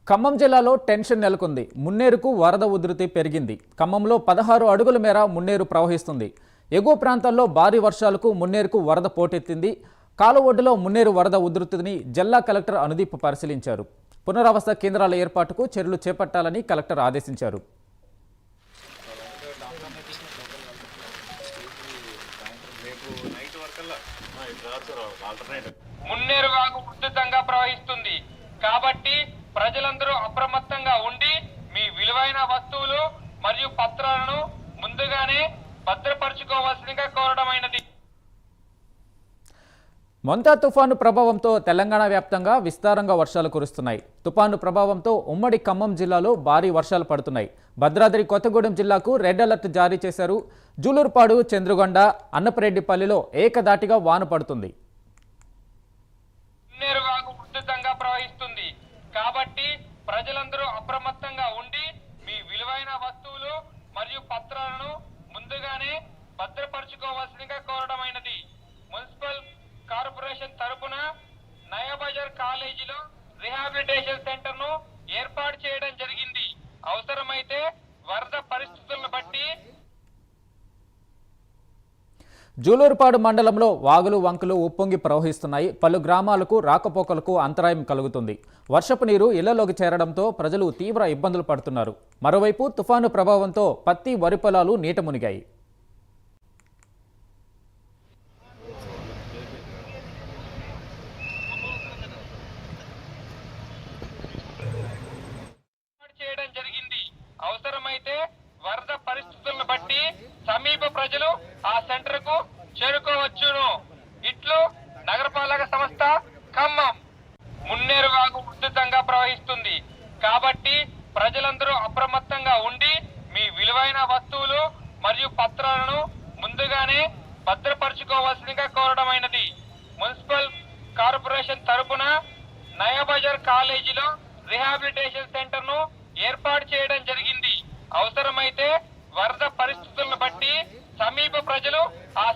ఖమ్మం జిల్లాలో టెన్షన్ నెలకొంది. మున్నేరుకు వరద ఉధృతి పెరిగింది. ఖమ్మంలో 16 అడుగుల మేర మున్నేరు ప్రవహిస్తుంది. ఎగువ ప్రాంతాల్లో భారీ వర్షాలకు మున్నేరుకు వరద పోటెత్తింది. కాలువ ఒడ్డులో మున్నేరు వరద ఉధృతిని జిల్లా కలెక్టర్ అనుదీప్ పరిశీలించారు. పునరావాస కేంద్రాల ఏర్పాటుకు చర్యలు చేపట్టాలని కలెక్టర్ ఆదేశించారు. మున్నేరు వాగు ఉధృతంగా ప్రవహిస్తుంది కాబట్టి ప్రజలందరూ అప్రమత్తంగా ఉండి మీ విలువైన వస్తువులు మరియు పత్రాలను ముందుగానే భద్రపరచుకోవాల్సిందిగా కోరడమైనది. మొంతా తుఫాను ప్రభావంతో తెలంగాణ వ్యాప్తంగా విస్తారంగా వర్షాలు కురుస్తున్నాయి. తుఫాను ప్రభావంతో ఉమ్మడి ఖమ్మం జిల్లాలో భారీ వర్షాలు పడుతున్నాయి. భద్రాద్రి కొత్తగూడెం జిల్లాకు రెడ్ అలర్ట్ జారీ చేశారు. జూలూరుపాడు, చంద్రుగొండ, అన్నపరెడ్డిపల్లిలో ఏకదాటిగా వాన పడుతుంది. మున్నేరు వాగు ఉధృతంగా ప్రవహిస్తుంది కాబట్టి ప్రజలందరూ అప్రమత్తంగా ఉండి మీ విలువైన వస్తువులు మరియు పత్రాలను ముందుగానే భద్రపరచుకోవాల్సిందిగా కోరడమైనది. మున్సిపల్ కార్పొరేషన్ తరపున నయాబజార్ కాలేజీలో రిహాబిలిటేషన్ సెంటర్ ను ఏర్పాటు చేయడం జరిగింది. అవసరమైతే వరద పరిస్థితులను బట్టి జూలూరుపాడు మండలంలో వాగులు వంకలు ఉప్పొంగి ప్రవహిస్తున్నాయి. పలు గ్రామాలకు రాకపోకలకు అంతరాయం కలుగుతుంది. వర్షపు నీరు ఇళ్లలోకి చేరడంతో ప్రజలు తీవ్ర ఇబ్బందులు పడుతున్నారు. మరోవైపు తుఫాను ప్రభావంతో పత్తి, వరి పొలాలు నీట మునిగాయి. చేయడం జరిగింది. అవసరమైతే వరద పరిస్థితులను బట్టి సమీప ప్రజలు ఆ సెంటర్ కు చేరుకోవచ్చును. ఇట్లు నగరపాలక సంస్థ ఖమ్మం. మున్నేరు వాగు ఉధృతంగా ప్రవహిస్తుంది కాబట్టి ప్రజలందరూ అప్రమత్తంగా ఉండి మీ విలువైన వస్తువులు మరియు పత్రాలను ముందుగానే భద్రపరచుకోవాల్సిందిగా కోరడమైనది. మున్సిపల్ కార్పొరేషన్ తరపున నయాబజార్ కాలేజీలో రిహాబిలిటేషన్ సెంటర్ ను ఏర్పాటు చేయడం జరిగింది. అవసరమైతే వరద పరిస్థితులను బట్టి సమీప ప్రజలు